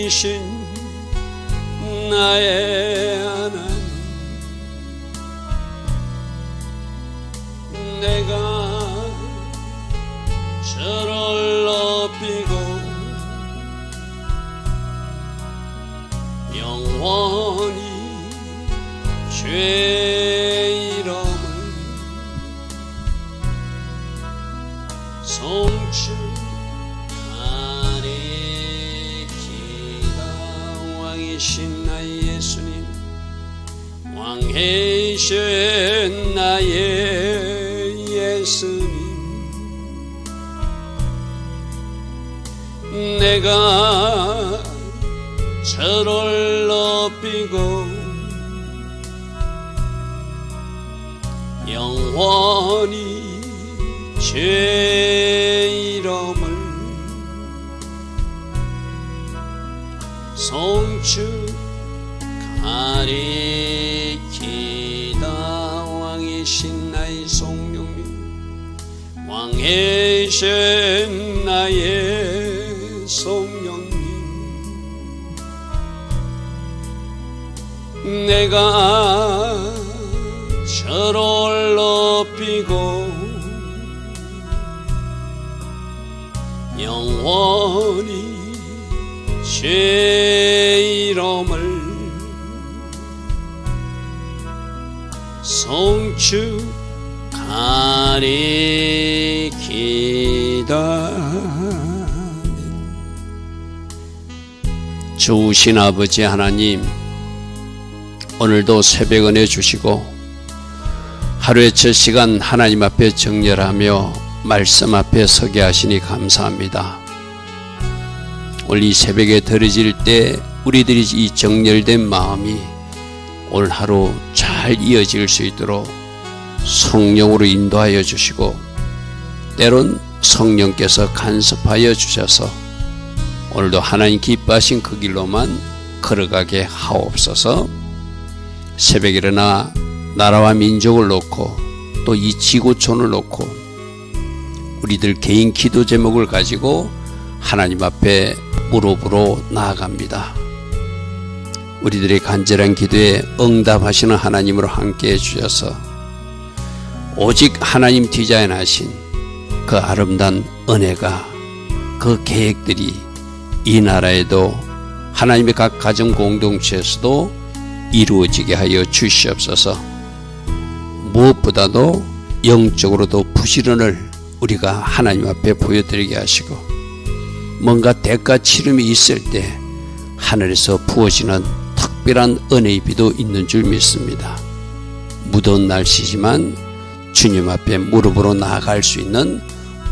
이신 나의 하나님, 내가 저를 높이고 영원히 주의 이름을 송축하리이다. 왕이신 나의 예수님, 왕이신 나의 예수님, 내가 저를 높이고 영원히 주의 이름을 송축하리이다. 왕이신 나의 성령님, 왕이신 나의 성령님, 내가 저를 높이고 영원히 주의 이름을 송축하리이다. 좋으신 아버지 하나님, 오늘도 새벽 은혜 주시고 하루의 첫 시간 하나님 앞에 정렬하며 말씀 앞에 서게 하시니 감사합니다. 오늘 이 새벽에 들어질 때 우리들이 이 정렬된 마음이 오늘 하루 잘 이어질 수 있도록 성령으로 인도하여 주시고, 때론 성령께서 간섭하여 주셔서 오늘도 하나님 기뻐하신 그 길로만 걸어가게 하옵소서. 새벽에 일어나 나라와 민족을 놓고 또 이 지구촌을 놓고 우리들 개인 기도 제목을 가지고 하나님 앞에 무릎으로 나아갑니다. 우리들의 간절한 기도에 응답하시는 하나님으로 함께해 주셔서 오직 하나님 디자인하신 그 아름다운 은혜가, 그 계획들이 이 나라에도 하나님의 각 가정 공동체에서도 이루어지게 하여 주시옵소서. 무엇보다도 영적으로도 부지런을 우리가 하나님 앞에 보여드리게 하시고, 뭔가 대가 치름이 있을 때 하늘에서 부어지는 특별한 은혜의 비도 있는 줄 믿습니다. 무더운 날씨지만 주님 앞에 무릎으로 나아갈 수 있는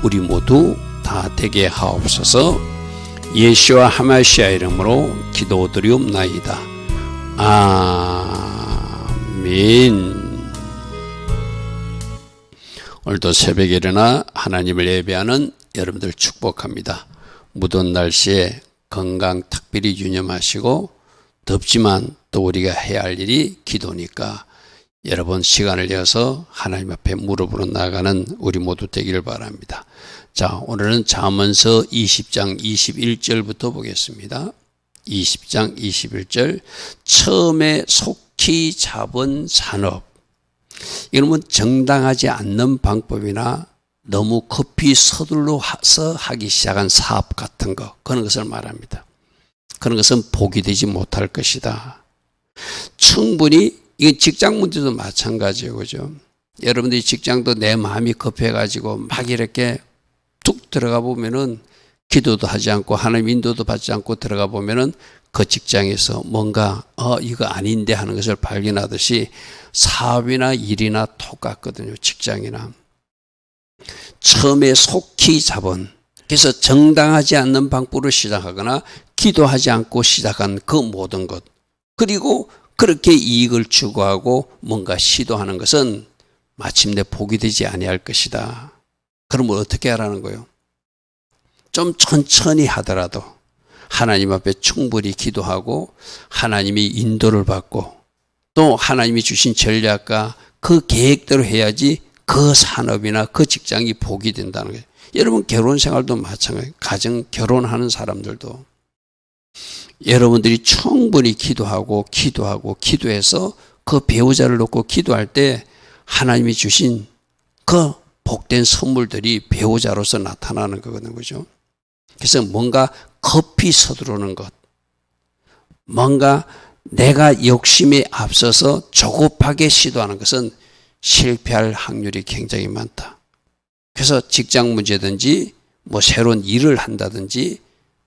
우리 모두 다 되게 하옵소서. 예수와 하마시아 이름으로 기도드리옵나이다. 아멘. 오늘도 새벽에 일어나 하나님을 예배하는 여러분들 축복합니다. 무더운 날씨에 건강 특별히 유념하시고, 덥지만 또 우리가 해야 할 일이 기도니까 여러분 시간을 내어서 하나님 앞에 무릎으로 나가는 우리 모두 되기를 바랍니다. 자, 오늘은 잠언서 20장 21절부터 보겠습니다. 20장 21절, 처음에 속히 잡은 산업. 이건 정당하지 않는 방법이나 너무 급히 서둘러서 하기 시작한 사업 같은 거, 그런 것을 말합니다. 그런 것은 복이 되지 못할 것이다. 충분히, 이게 직장 문제도 마찬가지예요. 그죠? 여러분들이 직장도 내 마음이 급해가지고 막 이렇게 툭 들어가 보면은, 기도도 하지 않고 하나님 인도도 받지 않고 들어가 보면은 그 직장에서 뭔가 이거 아닌데 하는 것을 발견하듯이 사업이나 일이나 똑같거든요. 직장이나. 처음에 속히 잡은, 그래서 정당하지 않는 방법으로 시작하거나 기도하지 않고 시작한 그 모든 것, 그리고 그렇게 이익을 추구하고 뭔가 시도하는 것은 마침내 복이 되지 아니할 것이다. 그러면 어떻게 하라는 거예요? 좀 천천히 하더라도 하나님 앞에 충분히 기도하고 하나님이 인도를 받고 또 하나님이 주신 전략과 그 계획대로 해야지 그 산업이나 그 직장이 복이 된다는 거예요. 여러분 결혼 생활도 마찬가지예요. 가정 결혼하는 사람들도 여러분들이 충분히 기도해서 그 배우자를 놓고 기도할 때 하나님이 주신 그 복된 선물들이 배우자로서 나타나는 거거든요. 그죠? 그래서 뭔가 급히 서두르는 것, 뭔가 내가 욕심에 앞서서 조급하게 시도하는 것은 실패할 확률이 굉장히 많다. 그래서 직장 문제든지 뭐 새로운 일을 한다든지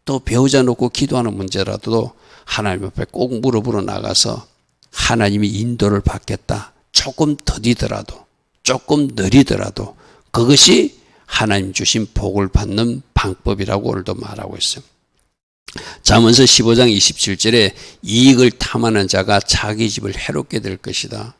또 배우자 놓고 기도하는 문제라도 하나님 앞에 꼭 무릎으로 나가서 하나님이 인도를 받겠다. 조금 더디더라도, 조금 느리더라도 그것이 하나님 주신 복을 받는 방법이라고 오늘도 말하고 있어요. 잠언서 15장 27절에 이익을 탐하는 자가 자기 집을 해롭게 될 것이다.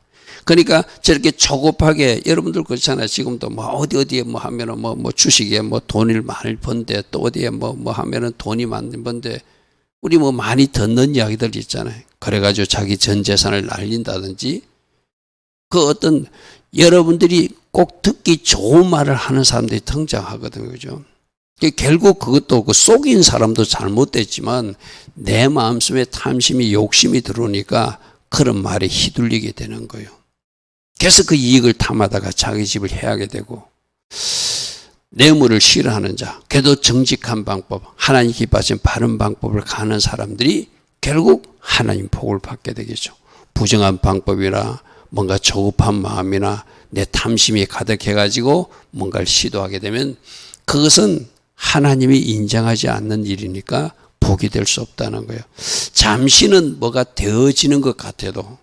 그러니까 저렇게 조급하게, 여러분들 그렇잖아요. 지금도 뭐 어디에 뭐 하면은 뭐 주식에 뭐 돈을 많이 번데 또 어디에 뭐 하면은 돈이 많이 번데 우리 뭐 많이 듣는 이야기들 있잖아요. 그래가지고 자기 전 재산을 날린다든지 그 어떤 여러분들이 꼭 듣기 좋은 말을 하는 사람들이 등장하거든요. 그죠? 결국 그것도 그 속인 사람도 잘못됐지만 내 마음속에 탐심이 욕심이 들어오니까 그런 말에 휘둘리게 되는 거예요. 그래서 그 이익을 탐하다가 자기 집을 해하게 되고 뇌물을 싫어하는 자, 그래도 정직한 방법, 하나님 기뻐하시는 바른 방법을 가는 사람들이 결국 하나님 복을 받게 되겠죠. 부정한 방법이나 뭔가 조급한 마음이나 내 탐심이 가득해가지고 뭔가를 시도하게 되면 그것은 하나님이 인정하지 않는 일이니까 복이 될 수 없다는 거예요. 잠시는 뭐가 되어지는 것 같아도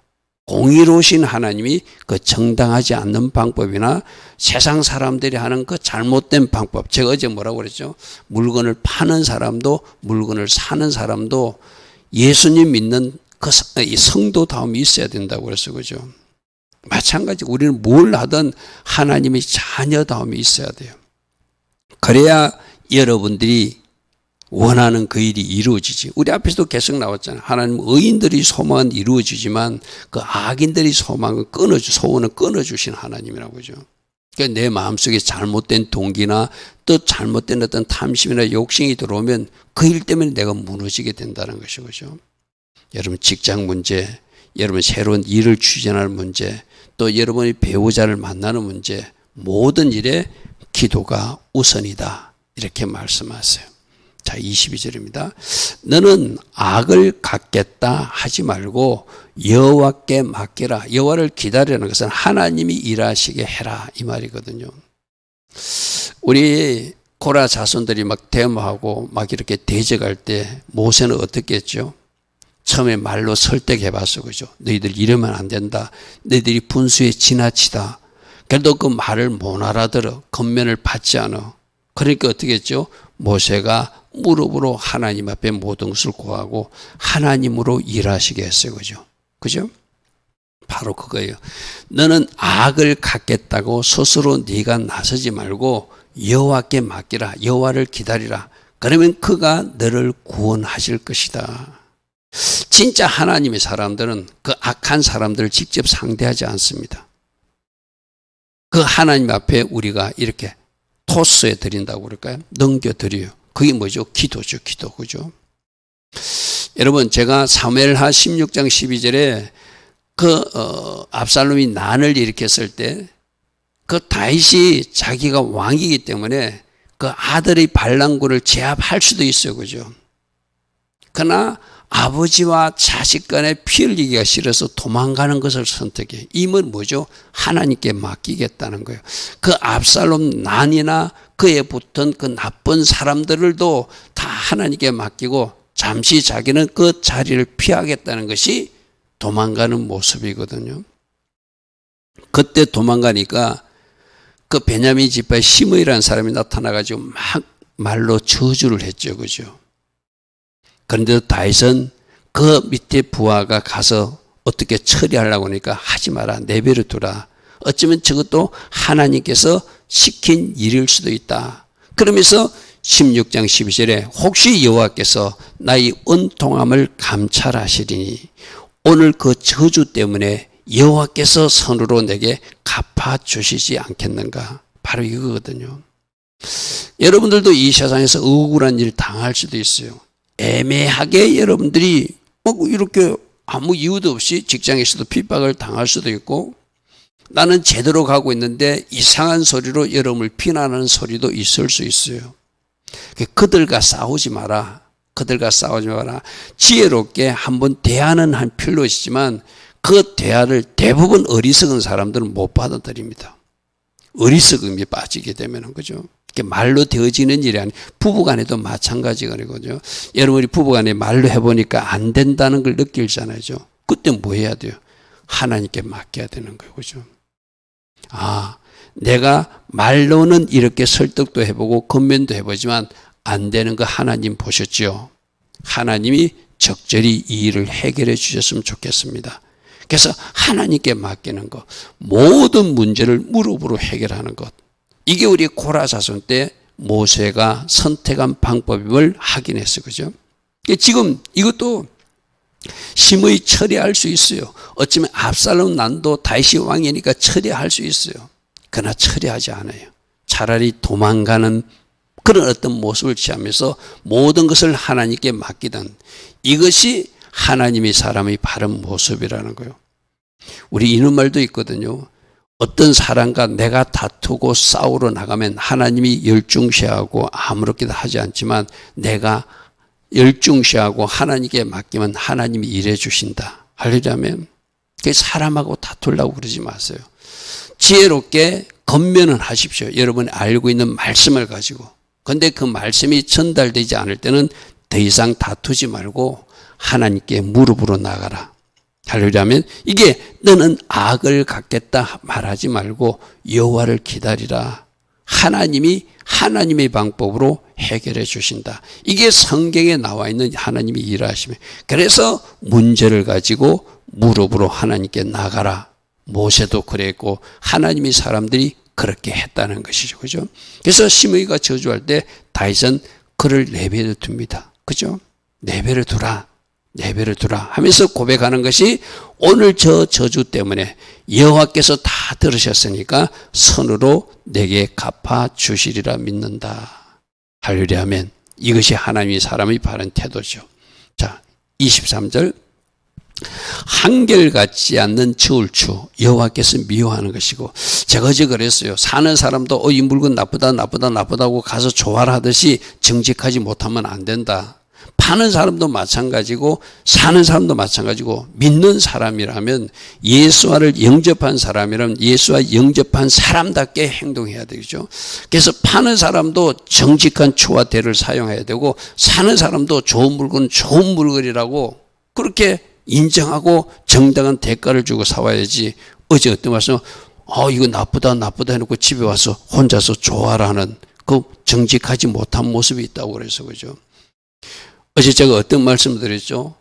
공의로우신 하나님이 그 정당하지 않는 방법이나 세상 사람들이 하는 그 잘못된 방법, 제가 어제 뭐라고 그랬죠? 물건을 파는 사람도 물건을 사는 사람도 예수님 믿는 그 성도다움이 있어야 된다고 그랬어요. 그죠? 마찬가지 우리는 뭘 하든 하나님의 자녀다움이 있어야 돼요. 그래야 여러분들이 원하는 그 일이 이루어지지. 우리 앞에서도 계속 나왔잖아요. 하나님 의인들이 소망은 이루어지지만 그 악인들이 소망은 소원은 끊어주신 하나님이라고 하죠. 그러니까 내 마음속에 잘못된 동기나 또 잘못된 어떤 탐심이나 욕심이 들어오면 그 일 때문에 내가 무너지게 된다는 것이죠. 여러분 직장 문제, 여러분 새로운 일을 추진할 문제, 또 여러분이 배우자를 만나는 문제, 모든 일에 기도가 우선이다. 이렇게 말씀하세요. 자, 22절입니다. 너는 악을 갖겠다 하지 말고 여호와께 맡기라. 여호와를 기다리는 것은 하나님이 일하시게 해라. 이 말이거든요. 우리 고라 자손들이 막 데모하고 막 이렇게 대적할 때 모세는 어떻게 했죠? 처음에 말로 설득해봤어. 그죠? 너희들 이러면 안 된다. 너희들이 분수에 지나치다. 그래도 그 말을 못 알아들어. 겉면을 받지 않아. 그러니까 어떻게 했죠? 모세가 무릎으로 하나님 앞에 모든 것을 구하고 하나님으로 일하시게 했어요. 그죠? 그죠? 바로 그거예요. 너는 악을 갖겠다고 스스로 네가 나서지 말고 여호와께 맡기라. 여호와를 기다리라. 그러면 그가 너를 구원하실 것이다. 진짜 하나님의 사람들은 그 악한 사람들을 직접 상대하지 않습니다. 그 하나님 앞에 우리가 이렇게 토스해 드린다고 그럴까요? 넘겨드려요. 그게 뭐죠? 기도죠. 기도. 그죠? 여러분 제가 사무엘하 16장 12절에 압살롬이 난을 일으켰을 때 그 다윗이 자기가 왕이기 때문에 그 아들의 반란군을 제압할 수도 있어요. 그죠? 그러나 아버지와 자식 간에 피 흘리기가 싫어서 도망가는 것을 선택해. 이는 뭐죠? 하나님께 맡기겠다는 거예요. 그 압살롬 난이나 그에 붙은 그 나쁜 사람들도 다 하나님께 맡기고 잠시 자기는 그 자리를 피하겠다는 것이 도망가는 모습이거든요. 그때 도망가니까 그 베냐민 지파의 시므이라는 사람이 나타나가지고 막 말로 저주를 했죠. 그죠? 그런데 다윗은 그 밑에 부하가 가서 어떻게 처리하려고 하니까 하지 마라. 내버려 두라. 어쩌면 저것도 하나님께서 시킨 일일 수도 있다. 그러면서 16장 12절에 혹시 여호와께서 나의 은통함을 감찰하시리니 오늘 그 저주 때문에 여호와께서 선으로 내게 갚아주시지 않겠는가. 바로 이거거든요. 여러분들도 이 세상에서 억울한 일 당할 수도 있어요. 애매하게 여러분들이 뭐 이렇게 아무 이유도 없이 직장에서도 핍박을 당할 수도 있고, 나는 제대로 가고 있는데 이상한 소리로 여러분을 비난하는 소리도 있을 수 있어요. 그들과 싸우지 마라. 그들과 싸우지 마라. 지혜롭게 한번 대화는 한 필요이지만 그 대화를 대부분 어리석은 사람들은 못 받아들입니다. 어리석음이 빠지게 되면은, 그죠? 말로 되어지는 일이 아니, 부부간에도 마찬가지거든요. 여러분이 부부간에 말로 해보니까 안 된다는 걸 느끼잖아요. 그때 뭐 해야 돼요? 하나님께 맡겨야 되는 거예요. 그죠? 내가 말로는 이렇게 설득도 해보고 건면도 해보지만 안 되는 거 하나님 보셨죠? 하나님이 적절히 이 일을 해결해 주셨으면 좋겠습니다. 그래서 하나님께 맡기는 것, 모든 문제를 무릎으로 해결하는 것, 이게 우리 고라 자손 때 모세가 선택한 방법임을 확인했어요. 그죠? 지금 이것도 심의 처리할 수 있어요. 어쩌면 압살롬 난도 다윗이 왕이니까 처리할 수 있어요. 그러나 처리하지 않아요. 차라리 도망가는 그런 어떤 모습을 취하면서 모든 것을 하나님께 맡기던, 이것이 하나님이 사람의 바른 모습이라는 거예요. 우리 이런 말도 있거든요. 어떤 사람과 내가 다투고 싸우러 나가면 하나님이 열중시하고 아무렇게도 하지 않지만 내가 열중시하고 하나님께 맡기면 하나님이 일해 주신다. 하려면 사람하고 다투려고 그러지 마세요. 지혜롭게 건면은 하십시오. 여러분이 알고 있는 말씀을 가지고. 그런데 그 말씀이 전달되지 않을 때는 더 이상 다투지 말고 하나님께 무릎으로 나가라. 하려면 이게 너는 악을 갖겠다 말하지 말고 여호와를 기다리라. 하나님이 하나님의 방법으로 해결해 주신다. 이게 성경에 나와 있는 하나님이 일하시며, 그래서 문제를 가지고 무릎으로 하나님께 나가라. 모세도 그랬고 하나님의 사람들이 그렇게 했다는 것이죠. 그죠? 그래서 시므이가 저주할 때 다윗은 그를 내버려 둡니다. 그죠? 내버려 두라. 내버려 두라 하면서 고백하는 것이, 오늘 저 저주 때문에 여호와께서 다 들으셨으니까 선으로 내게 갚아 주시리라 믿는다. 하려려 하면 이것이 하나님의 사람의 바른 태도죠. 자, 23절. 한결같지 않는 저울추, 여호와께서 미워하는 것이고. 제가 어제 그랬어요. 사는 사람도 이 물건 나쁘다고 가서 조화를 하듯이 정직하지 못하면 안 된다. 파는 사람도 마찬가지고 사는 사람도 마찬가지고, 믿는 사람이라면, 예수와를 영접한 사람이라면 예수와 영접한 사람답게 행동해야 되죠. 그래서 파는 사람도 정직한 추와 대를 사용해야 되고, 사는 사람도 좋은 물건은 좋은 물건이라고 그렇게 인정하고 정당한 대가를 주고 사와야지. 어제 어떤 말씀, 이거 나쁘다 해놓고 집에 와서 혼자서 좋아라는 그 정직하지 못한 모습이 있다고 그래서, 그죠? 어제 제가 어떤 말씀을 드렸죠?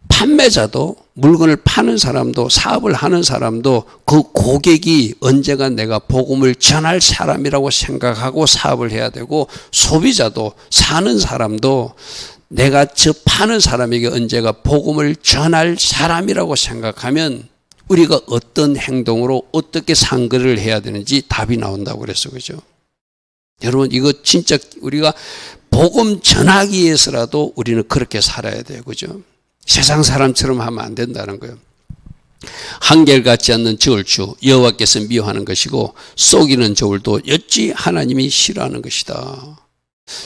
판매자도, 물건을 파는 사람도, 사업을 하는 사람도 그 고객이 언제가 내가 복음을 전할 사람이라고 생각하고 사업을 해야 되고, 소비자도, 사는 사람도 내가 저 파는 사람에게 언제가 복음을 전할 사람이라고 생각하면 우리가 어떤 행동으로 어떻게 상거래를 해야 되는지 답이 나온다고 그랬어. 그죠? 여러분, 이거 진짜 우리가 복음 전하기 위해서라도 우리는 그렇게 살아야 돼요. 그죠? 세상 사람처럼 하면 안 된다는 거예요. 한결같지 않는 저울추, 여호와께서 미워하는 것이고 속이는 저울도 어찌 하나님이 싫어하는 것이다.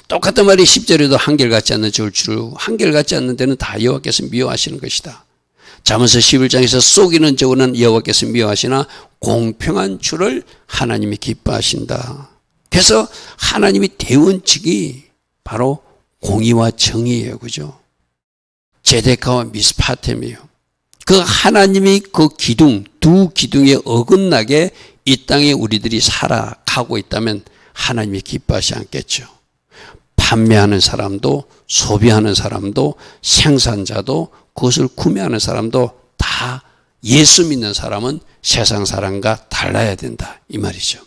똑같은 말이 10절에도 한결같지 않는 저울추를, 한결같지 않는 데는 다 여호와께서 미워하시는 것이다. 잠언서 11장에서 속이는 저울은 여호와께서 미워하시나 공평한 추를 하나님이 기뻐하신다. 그래서 하나님이 대원칙이 바로 공의와 정의예요. 그죠? 제데카와 미스파템이에요. 그 하나님이 그 기둥, 두 기둥에 어긋나게 이 땅에 우리들이 살아가고 있다면 하나님이 기뻐하지 않겠죠. 판매하는 사람도, 소비하는 사람도, 생산자도, 그것을 구매하는 사람도 다 예수 믿는 사람은 세상 사람과 달라야 된다. 이 말이죠.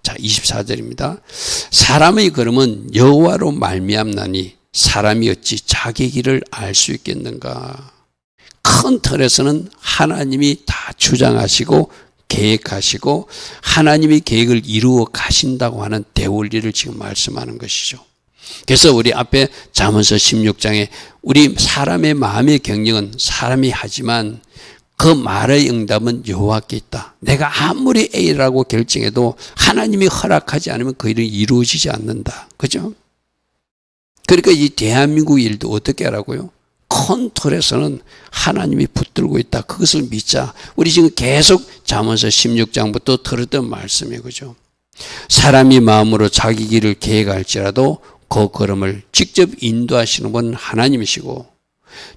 자, 24절입니다. 사람의 걸음은 여호와로 말미암나니 사람이 어찌 자기 길을 알 수 있겠는가. 큰 틀에서는 하나님이 다 주장하시고 계획하시고 하나님이 계획을 이루어 가신다고 하는 대원리를 지금 말씀하는 것이죠. 그래서 우리 앞에 잠언서 16장에 우리 사람의 마음의 경영은 사람이 하지만 그 말의 응답은 여호와께 있다. 내가 아무리 A라고 결정해도 하나님이 허락하지 않으면 그 일은 이루어지지 않는다. 그죠? 그러니까 이 대한민국 일도 어떻게 하라고요? 컨트롤에서는 하나님이 붙들고 있다. 그것을 믿자. 우리 지금 계속 잠언서 16장부터 들었던 말씀이에요. 그죠? 사람이 마음으로 자기 길을 계획할지라도 그 걸음을 직접 인도하시는 분 하나님이시고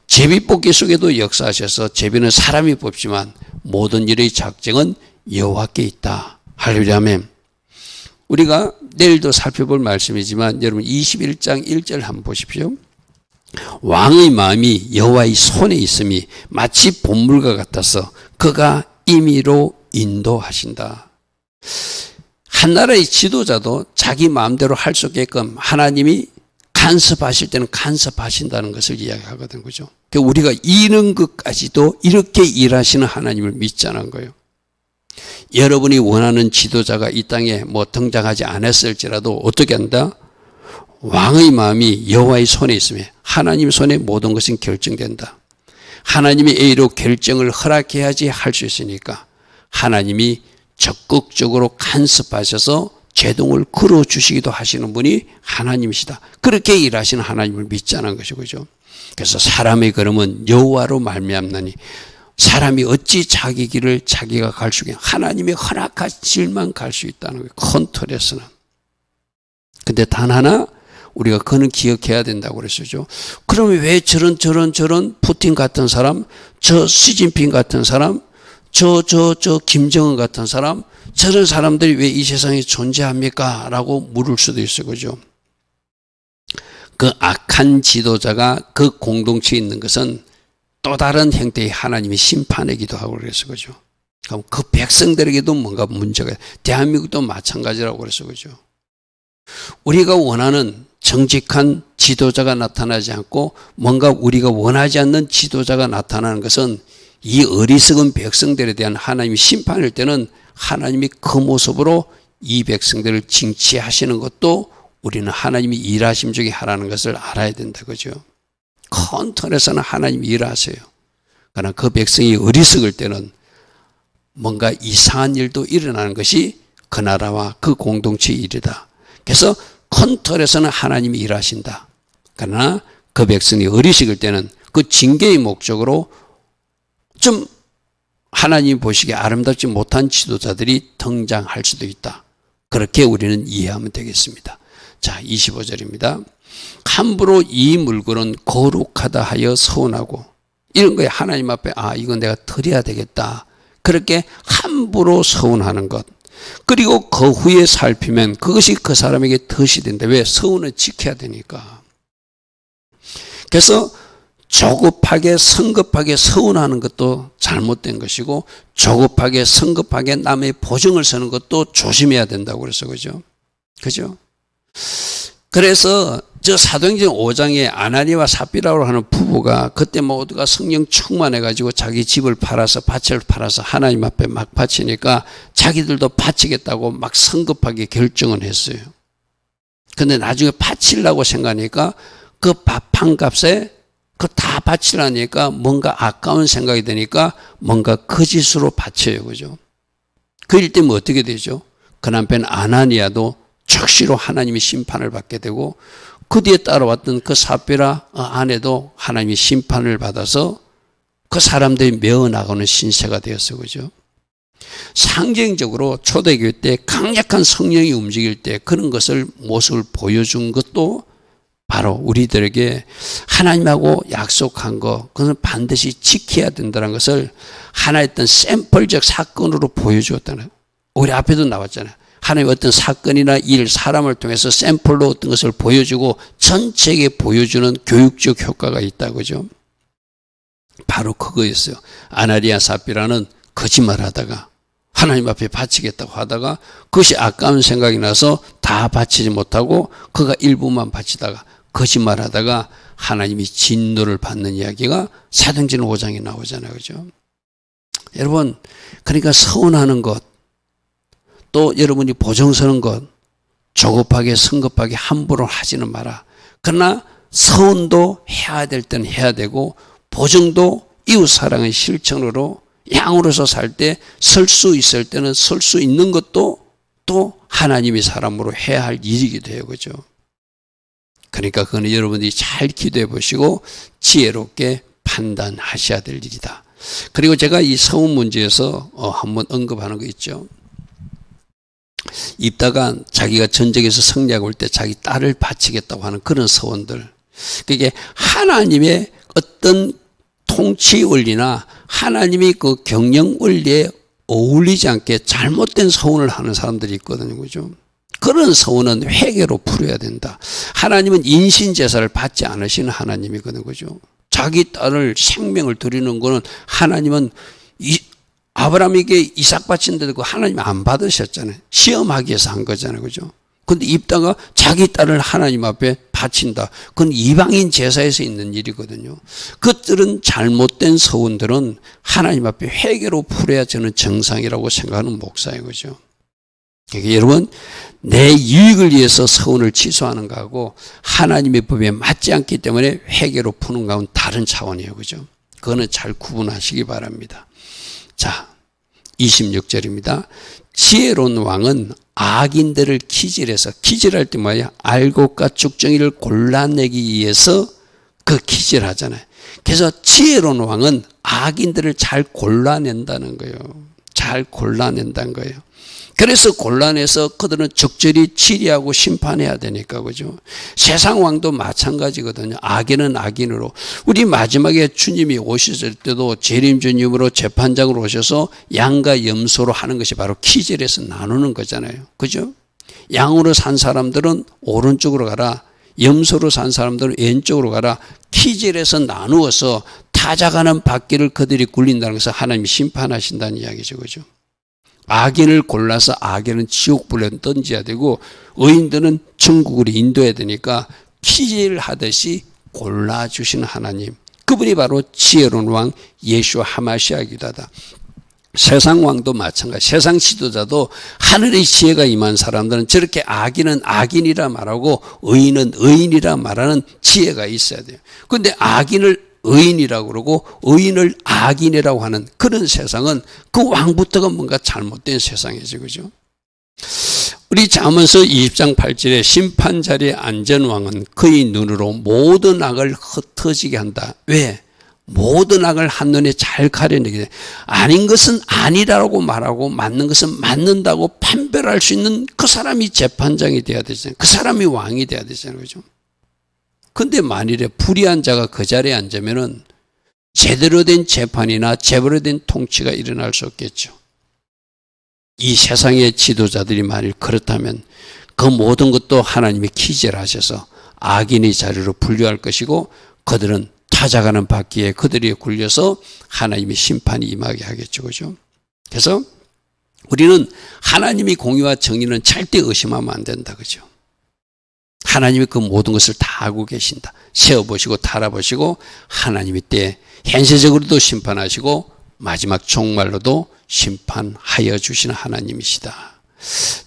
제비뽑기 속에도 역사하셔서 제비는 사람이 뽑지만 모든 일의 작정은 여호와께 있다. 할렐루야 아멘. 우리가 내일도 살펴볼 말씀이지만 여러분 21장 1절 한번 보십시오. 왕의 마음이 여호와의 손에 있음이 마치 본물과 같아서 그가 임의로 인도하신다. 한 나라의 지도자도 자기 마음대로 할 수 없게끔 하나님이 간섭하실 때는 간섭하신다는 것을 이야기하거든. 그죠? 우리가 이런 것까지도 이렇게 일하시는 하나님을 믿자는 거예요. 여러분이 원하는 지도자가 이 땅에 등장하지 않았을지라도 어떻게 한다? 왕의 마음이 여호와의 손에 있으며 하나님 손에 모든 것은 결정된다. 하나님이 A로 결정을 허락해야지 할 수 있으니까 하나님이 적극적으로 간섭하셔서 제동을 걸어주시기도 하시는 분이 하나님이시다. 그렇게 일하시는 하나님을 믿자는 것이죠. 그죠? 그래서 사람의 걸음은 여호와로 말미암나니 사람이 어찌 자기 길을 자기가 갈 수 있게 하나님이 허락하실만 갈 수 있다는 거예요. 컨트롤에서는. 근데 단 하나 우리가 그는 기억해야 된다고 그랬었죠. 그러면 왜 저런 푸틴 같은 사람, 저 시진핑 같은 사람, 저 김정은 같은 사람, 저런 사람들이 왜 이 세상에 존재합니까? 라고 물을 수도 있어요. 그죠? 그 악한 지도자가 그 공동체에 있는 것은 또 다른 형태의 하나님의 심판이기도 하고 그래서 그죠? 그럼 그 백성들에게도 뭔가 문제가, 대한민국도 마찬가지라고 그래서 그죠? 우리가 원하는 정직한 지도자가 나타나지 않고 뭔가 우리가 원하지 않는 지도자가 나타나는 것은 이 어리석은 백성들에 대한 하나님의 심판일 때는 하나님이 그 모습으로 이 백성들을 징치하시는 것도 우리는 하나님이 일하심 중에 하라는 것을 알아야 된다. 그죠? 컨트롤에서는 하나님이 일하세요. 그러나 그 백성이 어리석을 때는 뭔가 이상한 일도 일어나는 것이 그 나라와 그 공동체의 일이다. 그래서 컨트롤에서는 하나님이 일하신다. 그러나 그 백성이 어리석을 때는 그 징계의 목적으로 좀 하나님 보시기에 아름답지 못한 지도자들이 등장할 수도 있다. 그렇게 우리는 이해하면 되겠습니다. 자, 25절입니다. 함부로 이 물건은 거룩하다 하여 서운하고 이런 거에 하나님 앞에 이건 내가 드려야 되겠다. 그렇게 함부로 서운하는 것. 그리고 그 후에 살피면 그것이 그 사람에게 덫이 된다. 왜? 서운을 지켜야 되니까. 그래서 조급하게 성급하게 서운하는 것도 잘못된 것이고 조급하게 성급하게 남의 보증을 서는 것도 조심해야 된다고 그래서 그죠? 그죠? 그래서 저 사도행전 5장에 아나니와 삽비라고 하는 부부가 그때 모두가 성령 충만해가지고 자기 집을 팔아서 밭을 팔아서 하나님 앞에 막 바치니까 자기들도 바치겠다고 막 성급하게 결정을 했어요. 근데 나중에 바치려고 생각하니까 그 판 값에 그 다 바치라니까 뭔가 아까운 생각이 드니까 뭔가 거짓으로 바쳐요. 그죠? 그일 때면 어떻게 되죠? 그 남편 아나니아도 즉시로 하나님의 심판을 받게 되고 그 뒤에 따라왔던 그 삽비라 아내도 하나님의 심판을 받아서 그 사람들이 메어나가는 신세가 되었어요. 그죠? 상징적으로 초대교회 때 강력한 성령이 움직일 때 그런 것을 모습을 보여준 것도 바로 우리들에게 하나님하고 약속한 거 그것은 반드시 지켜야 된다는 것을 하나의 어떤 샘플적 사건으로 보여주었다는, 우리 앞에도 나왔잖아요. 하나님 어떤 사건이나 일, 사람을 통해서 샘플로 어떤 것을 보여주고 전체에게 보여주는 교육적 효과가 있다. 그죠? 바로 그거였어요. 아나니아 삽비라는 거짓말하다가 하나님 앞에 바치겠다고 하다가 그것이 아까운 생각이 나서 다 바치지 못하고 그가 일부만 바치다가 거짓말하다가 하나님이 진노를 받는 이야기가 사도행전 5장에 나오잖아요. 그죠? 여러분, 그러니까 서운하는 것, 또 여러분이 보증 서는 것, 조급하게 성급하게 함부로 하지는 마라. 그러나 서운도 해야 될 때는 해야 되고 보증도 이웃사랑의 실천으로 양으로서 살 때 설 수 있을 때는 설 수 있는 것도 또 하나님이 사람으로 해야 할 일이기도 해요. 그죠? 그러니까 그거는 여러분들이 잘 기도해 보시고 지혜롭게 판단하셔야 될 일이다. 그리고 제가 이 서운 문제에서 한번 언급하는 거 있죠. 입다가 자기가 전쟁에서 승리하고 올 때 자기 딸을 바치겠다고 하는 그런 서원들. 그게 하나님의 어떤 통치 원리나 하나님이 그 경영 원리에 어울리지 않게 잘못된 서원을 하는 사람들이 있거든요. 그죠? 그런 서원은 회개로 풀어야 된다. 하나님은 인신제사를 받지 않으시는 하나님이거든요. 그죠? 자기 딸을 생명을 드리는 거는 하나님은 아브라함에게 이삭 바친데도 하나님이 안 받으셨잖아요. 시험하기 위해서 한 거잖아요. 그죠? 근데 입다가 자기 딸을 하나님 앞에 바친다. 그건 이방인 제사에서 있는 일이거든요. 그들은 잘못된 서원들은 하나님 앞에 회개로 풀어야 저는 정상이라고 생각하는 목사예요. 그죠? 그러니까 여러분, 내 이익을 위해서 서원을 취소하는 거하고 하나님의 법에 맞지 않기 때문에 회개로 푸는 거하고는 다른 차원이에요. 그죠? 그거는 잘 구분하시기 바랍니다. 자, 26절입니다. 지혜로운 왕은 악인들을 기질해서, 기질할 때 뭐야? 알곡과 죽정이를 골라내기 위해서 그 기질하잖아요. 그래서 지혜로운 왕은 악인들을 잘 골라낸다는 거예요. 잘 골라낸다는 거예요. 그래서 곤란해서 그들은 적절히 치리하고 심판해야 되니까. 그죠? 세상 왕도 마찬가지거든요. 악인은 악인으로. 우리 마지막에 주님이 오셨을 때도 재림 주님으로 재판장으로 오셔서 양과 염소로 하는 것이 바로 키질에서 나누는 거잖아요. 그죠? 양으로 산 사람들은 오른쪽으로 가라. 염소로 산 사람들은 왼쪽으로 가라. 키질에서 나누어서 타작하는 바퀴를 그들이 굴린다는 것을 하나님이 심판하신다는 이야기죠. 그죠? 악인을 골라서 악인은 지옥불에 던져야 되고 의인들은 천국으로 인도해야 되니까 키질 하듯이 골라주시는 하나님, 그분이 바로 지혜로운 왕 예수와 하마시아이기도 하다. 세상 왕도 마찬가지. 세상 지도자도 하늘의 지혜가 임한 사람들은 저렇게 악인은 악인이라 말하고 의인은 의인이라 말하는 지혜가 있어야 돼요. 그런데 악인을 의인이라고 그러고 의인을 악인이라고 하는 그런 세상은 그 왕부터가 뭔가 잘못된 세상이죠. 그죠? 우리 잠언서 20장 8절에 심판 자리에 앉은 왕은 그의 눈으로 모든 악을 흩어지게 한다. 왜? 모든 악을 한눈에 잘 가려내게 돼. 아닌 것은 아니라고 말하고 맞는 것은 맞는다고 판별할 수 있는 그 사람이 재판장이 돼야 되잖아요. 그 사람이 왕이 돼야 되잖아요. 그죠? 근데 만일에 불의한 자가 그 자리에 앉으면은 제대로 된 재판이나 제대로 된 통치가 일어날 수 없겠죠. 이 세상의 지도자들이 만일 그렇다면 그 모든 것도 하나님이 키질하셔서 악인의 자리로 분류할 것이고 그들은 타작하는 바퀴에 그들이 굴려서 하나님의 심판이 임하게 하겠죠. 그죠? 그래서 우리는 하나님의 공의와 정의는 절대 의심하면 안 된다. 그죠? 하나님이 그 모든 것을 다 알고 계신다. 세어보시고 달아보시고 하나님이 때 현세적으로도 심판하시고 마지막 종말로도 심판하여 주시는 하나님이시다.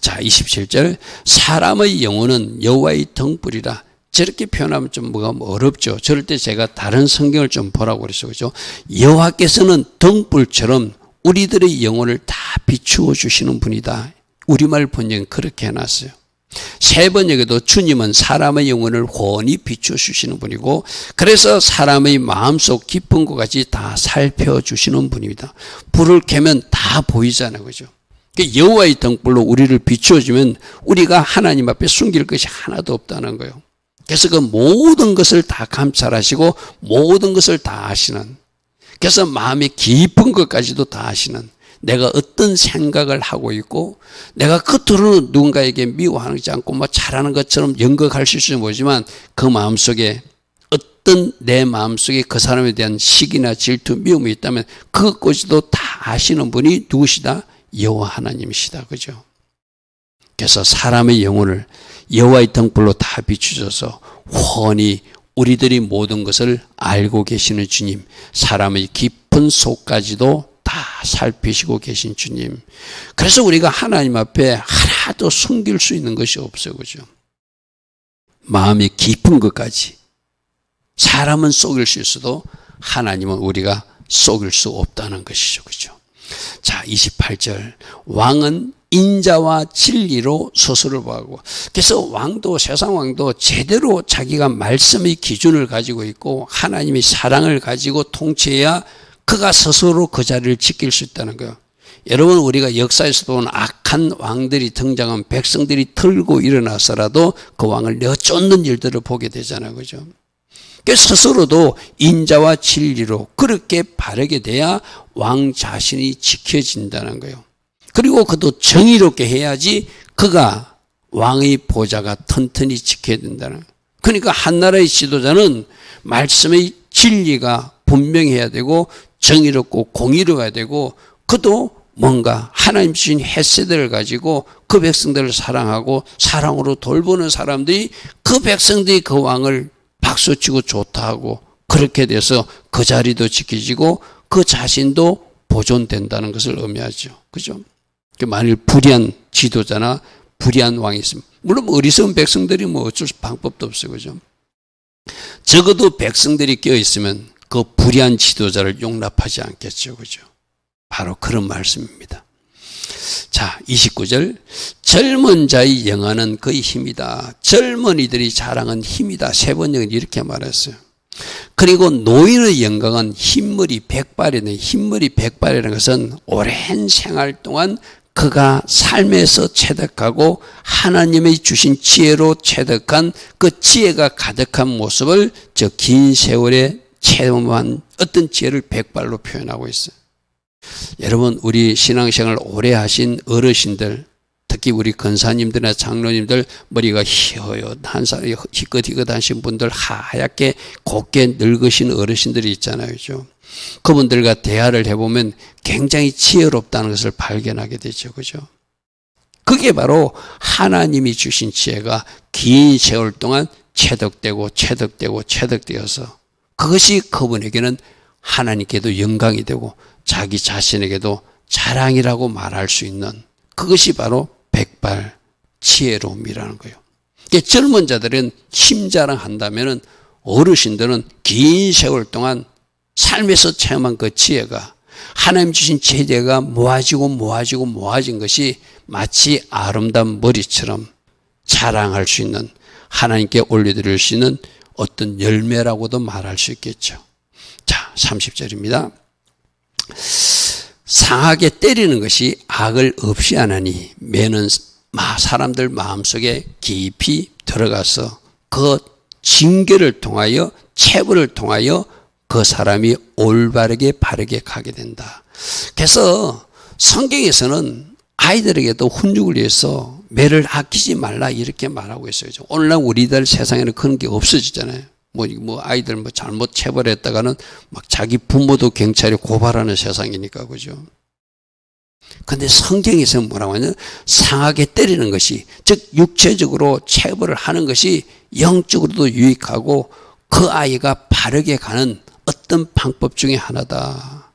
자, 27절 사람의 영혼은 여호와의 등불이라. 저렇게 표현하면 좀 뭐가 어렵죠. 저럴 때 제가 다른 성경을 좀 보라고 그랬어요. 그죠? 여호와께서는 등불처럼 우리들의 영혼을 다 비추어 주시는 분이다. 우리말 번역은 그렇게 해놨어요. 세 번역에도 주님은 사람의 영혼을 훤히 비춰주시는 분이고 그래서 사람의 마음속 깊은 것까지 다 살펴주시는 분입니다. 불을 켜면 다 보이잖아요. 그죠? 여호와의 등불로 우리를 비추어주면 우리가 하나님 앞에 숨길 것이 하나도 없다는 거예요. 그래서 그 모든 것을 다 감찰하시고 모든 것을 다 아시는, 그래서 마음의 깊은 것까지도 다 아시는, 내가 어떤 생각을 하고 있고 내가 겉으로는 누군가에게 미워하지 않고 뭐 잘하는 것처럼 연극할 수 있을지 모르지만 그 마음속에 어떤 내 마음속에 그 사람에 대한 시기나 질투, 미움이 있다면 그것까지도 다 아시는 분이 누구시다? 여호와 하나님이시다. 그죠? 그래서 사람의 영혼을 여호와의 등불로 다 비추셔서 훤히 우리들이 모든 것을 알고 계시는 주님, 사람의 깊은 속까지도 다 살피시고 계신 주님. 그래서 우리가 하나님 앞에 하나도 숨길 수 있는 것이 없어요. 그죠? 마음이 깊은 것까지. 사람은 속일 수 있어도 하나님은 우리가 속일 수 없다는 것이죠. 그죠? 자, 28절. 왕은 인자와 진리로 스스로 보고. 그래서 왕도, 세상 왕도 제대로 자기가 말씀의 기준을 가지고 있고 하나님의 사랑을 가지고 통치해야 그가 스스로 그 자리를 지킬 수 있다는 거예요. 여러분, 우리가 역사에서 본 악한 왕들이 등장하면 백성들이 털고 일어나서라도 그 왕을 내쫓는 일들을 보게 되잖아요. 그죠? 그래서 스스로도 인자와 진리로 그렇게 바르게 돼야 왕 자신이 지켜진다는 거예요. 그리고 그도 정의롭게 해야지 그가 왕의 보좌가 튼튼히 지켜야 된다는 거예요. 그러니까 한 나라의 지도자는 말씀의 진리가 분명해야 되고 정의롭고 공의로워야 되고 그도 뭔가 하나님 주신 헤세드를 가지고 그 백성들을 사랑하고 사랑으로 돌보는 사람들이 그 백성들이 그 왕을 박수치고 좋다 하고 그렇게 돼서 그 자리도 지켜지고 그 자신도 보존된다는 것을 의미하죠. 그죠? 만일 불의한 지도자나 불의한 왕이 있으면 물론 어리석은 백성들이 어쩔 수 방법도 없어요. 그죠? 적어도 백성들이 껴있으면 그 불의한 지도자를 용납하지 않겠죠. 그죠? 바로 그런 말씀입니다. 자, 29절. 젊은 자의 영화는 그의 힘이다. 젊은이들이 자랑은 힘이다. 세 번역은 이렇게 말했어요. 그리고 노인의 영광은 흰머리 백발이네. 흰머리 백발이라는 것은 오랜 생활 동안 그가 삶에서 체득하고 하나님의 주신 지혜로 체득한 그 지혜가 가득한 모습을 저 긴 세월에 체험한 어떤 지혜를 백발로 표현하고 있어요. 여러분, 우리 신앙생활 오래 하신 어르신들, 특히 우리 권사님들이나 장로님들 머리가 희어한 사람이 희끗희끗 하신 분들, 하얗게 곱게 늙으신 어르신들이 있잖아요. 그죠? 그분들과 대화를 해보면 굉장히 지혜롭다는 것을 발견하게 되죠. 그죠? 그게 바로 하나님이 주신 지혜가 긴 세월 동안 체득되고 체득되어서 그것이 그분에게는 하나님께도 영광이 되고 자기 자신에게도 자랑이라고 말할 수 있는 그것이 바로 백발 지혜로움이라는 거예요. 젊은 자들은 힘자랑한다면 어르신들은 긴 세월 동안 삶에서 체험한 그 지혜가 하나님 주신 지혜가 모아진 것이 마치 아름다운 머리처럼 자랑할 수 있는 하나님께 올려드릴 수 있는 어떤 열매라고도 말할 수 있겠죠. 자, 30절입니다. 상하게 때리는 것이 악을 없이 하나니 매는 사람들 마음속에 깊이 들어가서 그 징계를 통하여 체벌을 통하여 그 사람이 올바르게 바르게 가게 된다. 그래서 성경에서는 아이들에게도 훈육을 위해서 매를 아끼지 말라 이렇게 말하고 있어요. 오늘날 우리들 세상에는 그런 게 없어지잖아요. 아이들 잘못 체벌했다가는 막 자기 부모도 경찰에 고발하는 세상이니까, 그죠? 근데 성경에서는 뭐라고 하냐면 상하게 때리는 것이, 즉 육체적으로 체벌을 하는 것이 영적으로도 유익하고 그 아이가 바르게 가는 어떤 방법 중에 하나다.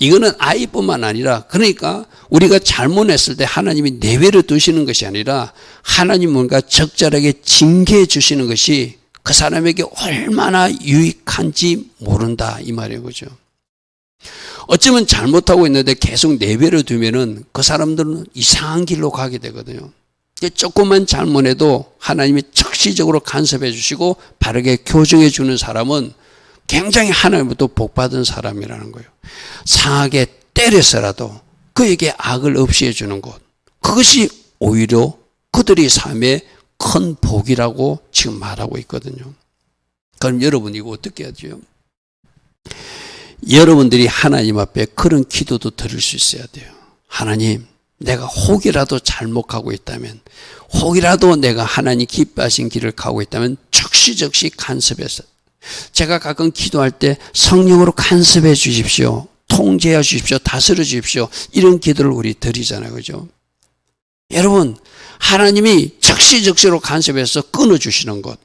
이거는 아이뿐만 아니라, 그러니까 우리가 잘못했을 때 하나님이 내외로 두시는 것이 아니라 하나님 뭔가 적절하게 징계해 주시는 것이 그 사람에게 얼마나 유익한지 모른다 이 말이에요. 그죠? 어쩌면 잘못하고 있는데 계속 내버려 두면은 그 사람들은 이상한 길로 가게 되거든요. 조금만 잘못해도 하나님이 적시적으로 간섭해 주시고 바르게 교정해 주는 사람은 굉장히 하나님부터 복받은 사람이라는 거예요. 상하게 때려서라도 그에게 악을 없이 해주는 것, 그것이 오히려 그들의 삶에 큰 복이라고 지금 말하고 있거든요. 그럼 여러분 이거 어떻게 하죠? 여러분들이 하나님 앞에 그런 기도도 드릴 수 있어야 돼요. 하나님, 내가 혹이라도 잘못하고 있다면, 혹이라도 내가 하나님 기뻐하신 길을 가고 있다면 적시적시 간섭해서, 제가 가끔 기도할 때 성령으로 간섭해 주십시오, 통제해 주십시오, 다스려 주십시오, 이런 기도를 우리 드리잖아요. 그죠? 여러분, 하나님이 적시적시로 간섭해서 끊어주시는 것,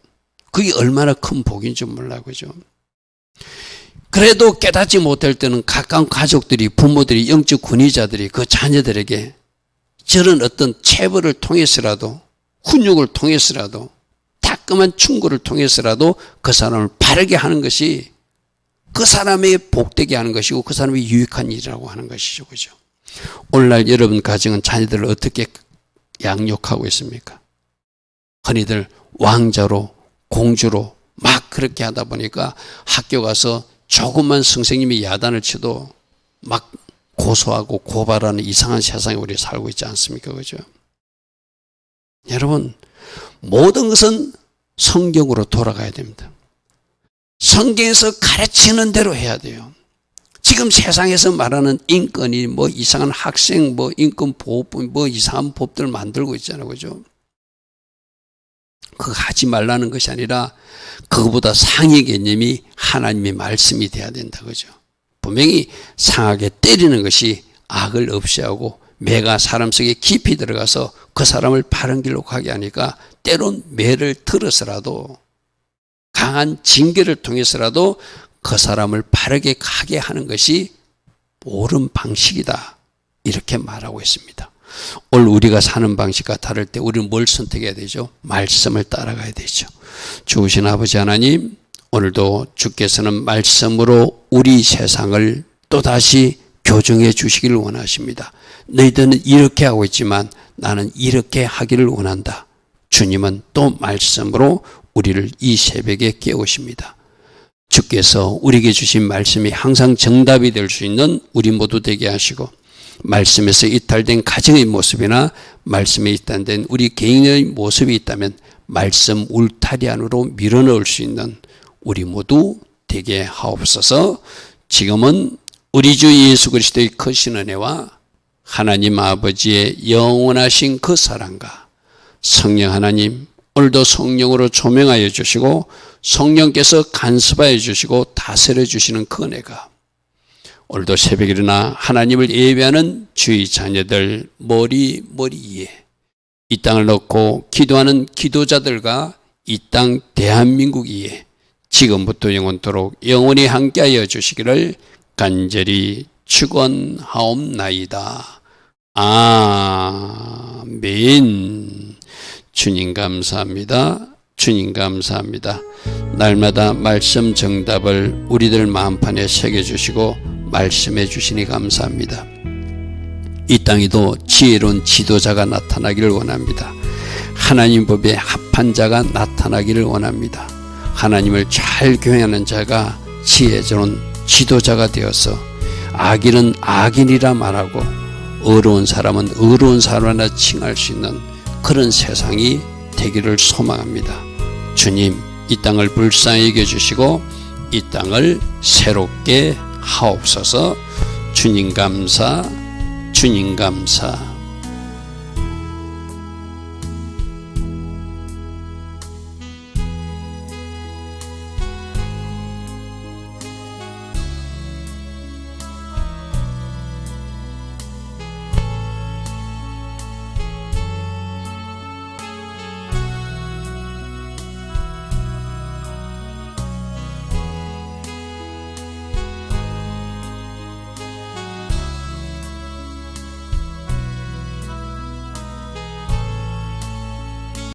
그게 얼마나 큰 복인지 몰라요. 그죠? 그래도 깨닫지 못할 때는 가까운 가족들이, 부모들이, 영적 권위자들이 그 자녀들에게 저런 어떤 체벌을 통해서라도, 훈육을 통해서라도, 따끔한 충고를 통해서라도 그 사람을 바르게 하는 것이 그 사람에게 복되게 하는 것이고 그 사람이 유익한 일이라고 하는 것이죠. 그죠? 오늘날 여러분 가정은 자녀들을 어떻게 양육하고 있습니까? 흔히들 왕자로, 공주로 막 그렇게 하다 보니까 학교 가서 조금만 선생님이 야단을 쳐도 막 고소하고 고발하는 이상한 세상에 우리 살고 있지 않습니까? 그죠? 여러분, 모든 것은 성경으로 돌아가야 됩니다. 성경에서 가르치는 대로 해야 돼요. 지금 세상에서 말하는 인권이 뭐 이상한 학생 뭐 인권 보호법 뭐 이상한 법들 만들고 있잖아요. 그죠? 그거 하지 말라는 것이 아니라 그거보다 상위 개념이 하나님의 말씀이 돼야 된다. 그죠? 분명히 상하게 때리는 것이 악을 없애하고 매가 사람 속에 깊이 들어가서 그 사람을 바른 길로 가게 하니까 때론 매를 들어서라도 강한 징계를 통해서라도 그 사람을 바르게 가게 하는 것이 옳은 방식이다. 이렇게 말하고 있습니다. 오늘 우리가 사는 방식과 다를 때 우리는 뭘 선택해야 되죠? 말씀을 따라가야 되죠. 좋으신 아버지 하나님, 오늘도 주께서는 말씀으로 우리 세상을 또다시 교정해 주시기를 원하십니다. 너희들은 이렇게 하고 있지만 나는 이렇게 하기를 원한다. 주님은 또 말씀으로 우리를 이 새벽에 깨우십니다. 주께서 우리에게 주신 말씀이 항상 정답이 될 수 있는 우리 모두 되게 하시고, 말씀에서 이탈된 가정의 모습이나 말씀에 이탈된 우리 개인의 모습이 있다면 말씀 울타리 안으로 밀어넣을 수 있는 우리 모두 되게 하옵소서. 지금은 우리 주 예수 그리스도의 크신 은혜와 하나님 아버지의 영원하신 그 사랑과 성령 하나님, 오늘도 성령으로 조명하여 주시고 성령께서 간섭하여 주시고 다스려 주시는 그 은혜가 오늘도 새벽에 일어나 하나님을 예배하는 주의 자녀들 머리 위에 이 땅을 놓고 기도하는 기도자들과 이 땅 대한민국 위에 지금부터 영원토록 영원히 함께하여 주시기를 간절히 축원하옵나이다. 아멘. 주님 감사합니다. 주님 감사합니다. 날마다 말씀 정답을 우리들 마음판에 새겨주시고 말씀해 주시니 감사합니다. 이 땅에도 지혜로운 지도자가 나타나기를 원합니다. 하나님 법에 합한 자가 나타나기를 원합니다. 하나님을 잘 교행하는 자가 지혜로운 지도자가 되어서 악인은 악인이라 말하고 의로운 사람은 의로운 사람이라 칭할 수 있는 그런 세상이 되기를 소망합니다. 주님, 이 땅을 불쌍히 여겨주시고 이 땅을 새롭게 하옵소서. 주님 감사, 주님 감사.